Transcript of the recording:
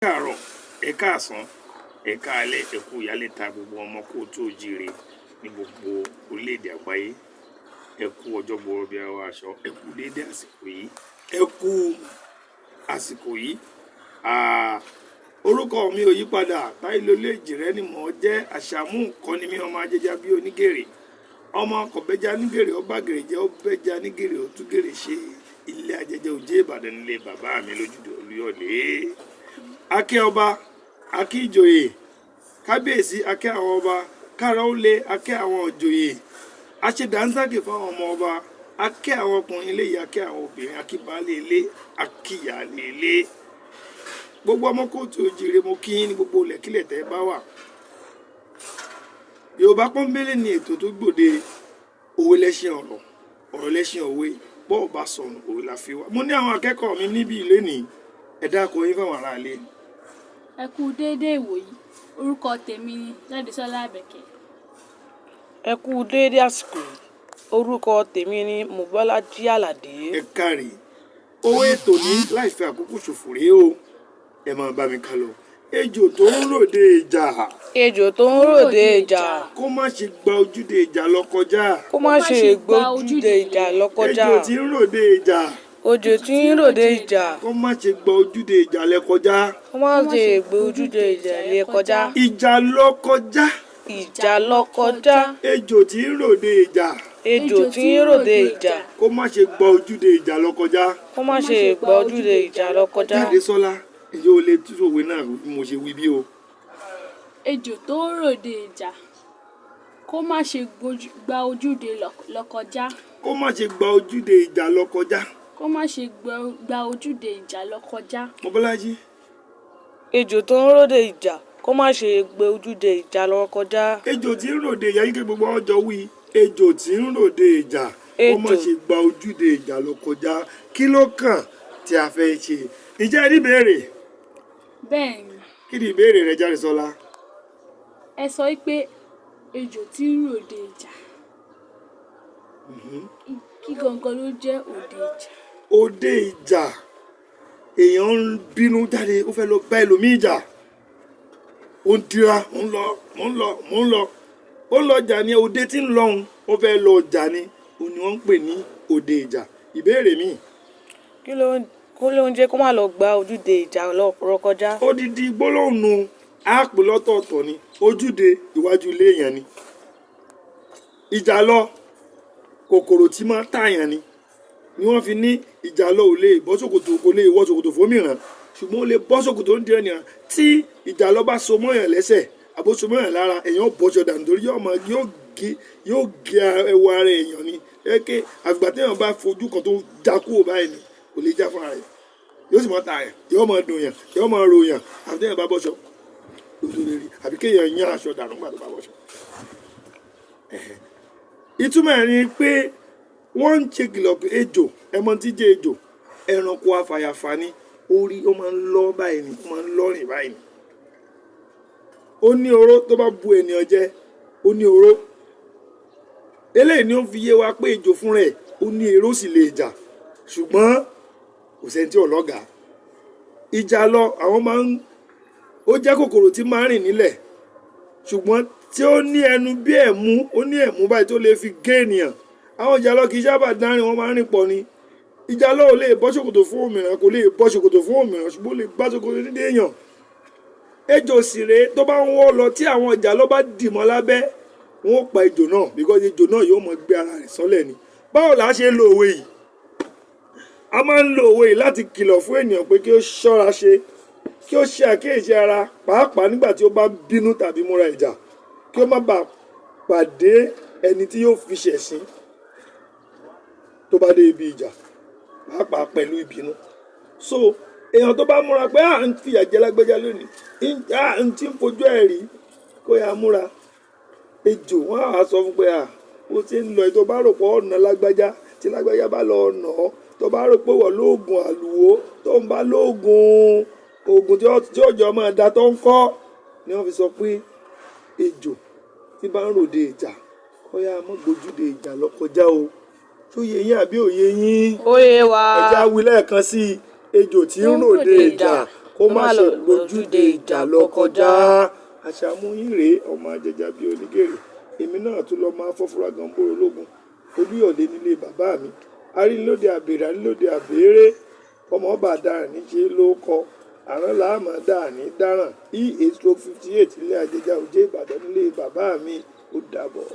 káàárọ̀ ẹ káàsán ẹ káalẹ́ ẹ kú ìyálẹ̀ta gbogbo ọmọ kóòtù òjíire ní gbogbo orílẹ̀-èdè àgbáyé ẹ kú ọjọ́ gbogbo bí ara aṣọ ẹ kú déédé àsìkò yìí orúkọ mi ò yí padà Táílólú Èjìrẹ́ ni mò ń jẹ́ Àṣàmú kọ́ni mi ọmọ ajẹjà bí onígèrè ọmọ kọ̀bẹ́jà nígèrè ọba gèrè jẹ́ ọbẹ̀jà nígèrè òtúgèrè ṣe ilé ajẹjẹ òjé Ìbàdàn nílé bàbá mi lójúde Olúyọ̀lé akẹ́ ọba akẹ́ ìjòyè kábíyèsí akẹ́ àwọn ọba kára ó lé akẹ́ àwọn ìjòyè aṣèdáńsákè fáwọn ọmọ ọba akẹ́ àwọn ọkùnrin ilé yìí akẹ́ àwọn obìnrin akíbalẹ ilé akíyàlẹ ilé gbogbo ọmọ kóòtù òjíire mo kí yín ní gbogbo lẹ̀kílẹ̀ tẹ́ bá wà. Yorùbá pọ́nbélé ni ètò tó gbòde òwe lẹ́ṣin ọ̀rọ̀ ọ̀rọ̀ lẹ́ṣin òwe bọ́ọ̀ bá sọnù òwe la fi wá. Mo ní àwọn akẹ́kọ̀ọ́ mi níbí ilé nìí ẹ dákọ yín fáwọn aráalé. Ẹ kú déédéé ìwòyí orúkọ tèmi ni Ládìsọ́lá Àbẹ̀kẹ́. Ẹ kú déédéé àsìkò orúkọ tèmi ni Mobọ́lájí Àlàdé. Ẹ káre owó ètò ní láì fi àkókò ṣòfò rèé o ẹ máa bá mi ká lọ. Ejò tó ń ròde ìjà. Ejò tó ń ròde ìjà. Kó má ṣe gba ojúde ìjà lọ kọjá. Kó má ṣe gba ojúde ìjà lọ kọjá. Ejò tí ń ròde ìjà. Ejò tí ń ròde ìjà. Kó má ṣe gba ojúde ìjà lẹ kọjá. Kó má ṣe gba ojúde ìjà lẹ kọjá. Ìjà lọ kọjá. Ìjà lọ kọjá. Ejò tí ń ròde ìjà. Ejò tí ń ròde ìjà. Kó má ṣe gba ojúde ìjà lọ kọjá. Kó má ṣe gba ojúde ìjà lọ kọjá. Ládìsọ́lá èyí ò lè túṣòwe náà bí mo ṣe wí bí o. Ejò tó ń ròde ìjà kó má ṣe gba ojúde lọ kọjá. Kó má ṣe gba ojúde ìjà lọ kọjá. Kó má ṣe gba ojúde ìjà lọ kọjá. Mobọ́lájí. Ejò tó ń ròde ìjà kó má ṣe gba ojúde ìjà lọ kọjá. Ejò tí ń ròde ìjà yíké gbogbo ọjọ́ wí ejò tí ń ròde ìjà kó má ṣe gba ojúde ìjà lọ kọjá kí ló kàn tí a fẹ́ ṣe. Ǹjẹ́ ẹ ní ìbéèrè? Bẹ́ẹ̀ni. Kí ni ìbéèrè rẹ Jádesọ́lá? Ẹ sọ pé ejò tí ń ròde ìjà. Kí gangan ló jẹ́ òde ìjà? Òde ìjà èèyàn ń bínú jáde ó fẹ́ lọ bá ẹlòmíì jà ó ń dira mò ń lọ jà ní òde tí ń lọ́hùn ó fẹ́ lọ jà ní òun ni wọ́n ń pè ní òde ìjà. Ìbéèrè mi. Kí ló ń jẹ́ kó má lọ gba ojúde ìjà lọ kọjá? Odidi gbólóhùn àpò lọ́tọ̀ọ̀tọ̀ ni ojúde iwájú ilé èèyàn ni ìjà lọ kòkòrò tí máa tààyàn ni wọ́n fi ní ìjà lọ ò lè bọ́ ṣòkòtò kò lè wọ ṣòkòtò fómìràn ṣùgbọ́n ó lè bọ́ ṣòkòtò ń di ènìyàn tí ìjà lọ bá so mọ́yàn lẹ́sẹ̀ àbó so mọ́yàn lára èèyàn bọ́ṣọ dànù torí yóò gé ẹwọ ara èèyàn ni ẹ̀kẹ́ àgbà téèyàn bá fojú kan tó já kúrò báyìí ni kò lè já fúnra rẹ̀ yóò sì máa tààyàn yóò máa dùn yàn yóò máa ròyàn àbí téèyàn bá bọ́ṣọ lórí àbí kéèyàn yán aṣọ dànù nígbà tó bá bọ́ṣọ. Ìtumọ̀ ẹ̀ ni pé wọ́n ń ṣe kìlọ̀ pé ejò ẹmọ tí jẹ́ ejò ẹranko afàyàfà ni orí ó máa ń lọ báyìí ni ó máa ń lọ́rìn báyìí ni ó ní oró tó bá bu ènìyàn jẹ ó ní oró eléyìí ni ó fi yé wa pé ejò fún rẹ̀ ó ní èrò sì lè jà ṣùgbọ́n kò sẹ́ni tí ò lọ́gàá. Ìjà lọ àwọn máa ń ó jẹ́ kòkòrò tí máa ń rìn nílẹ̀ ṣùgbọ́n tí ó ní ẹnu bí ẹ̀mú ó ní ẹ̀mú báyìí tó lè fi gé ènìyàn. Àwọn ìjà lọ kì í sábà dárin wọn máa ń rìn pọ̀ ni. Ìjà lọ ò lè bọ́ ṣòkòtò fún òmìrán kò lè bọ́ ṣòkòtò fún òmìrán ṣùgbọ́n ó lè gbá ṣòkòtò nídìí èèyàn. Ejò sì rèé tó bá ń wọ́ lọ tí àwọn ìjà lọ bá dì mọ́ lábẹ́ wọn ó pa ejò náà because ejò náà yóò mọ gbé ara rẹ̀ sọ́lẹ̀ ni. Báwo la ṣe lo òwe yìí? A máa ń lo òwe yìí láti kìlọ̀ fún ènìyàn pé kí ó ṣọ́ra ṣe kí ó ṣe àkíyèsí ara pàápàá nígbà tí ó bá bínú tàbí múra ìjà kí ó má bàa pàdé ẹni tí yóò fi ṣẹ̀sín tó bá dé ibi ìjà pàápàá pẹ̀lú ìbínú. So èèyàn tó bá múra pé à ń fìyà jẹ lágbájá lónìí ń tí ń fojú ẹ̀ rí kó yá múra. Ejò wọn á sọ fún pé ó ti ń lọ ètò bá rò pé ọ̀nà lágbájá tí lágbájá bá lọ ọ̀nà tó bá rò pé wọ́n lóògùn àlùwò tó ń bá lóògùn oògùn tí ó jọ máa da tó ń kọ́ ni wọ́n fi sọ pé ejò tí bá ń ròde ìjà kó yá mọ́ gbójúde ìjà lọ kọjá o. Tó yé yín àbí òye yín? Ó yé wa. Ẹja wí lẹ́ẹ̀kan sí ejò tí ń ròde ìjà kó má ṣe gbójúde ìjà lọ kọjá. Àṣàmúyín rèé ọmọ ajẹjà bíi onígèrè. Èmi náà tún lọ máa fọ́fúra gan bóró lógun. Olúyọ̀lé nílé bàbá mi. Arínlóde àbèrè arínlóde àbèrè. Ọmọ ọba àdaràn níṣe ló kọ. Àrán làámọ̀ dà ní dáràn. EA/58 ilé ajẹjà òjé Ìbàdàn nílé bàbá mi. Ó dàbọ̀.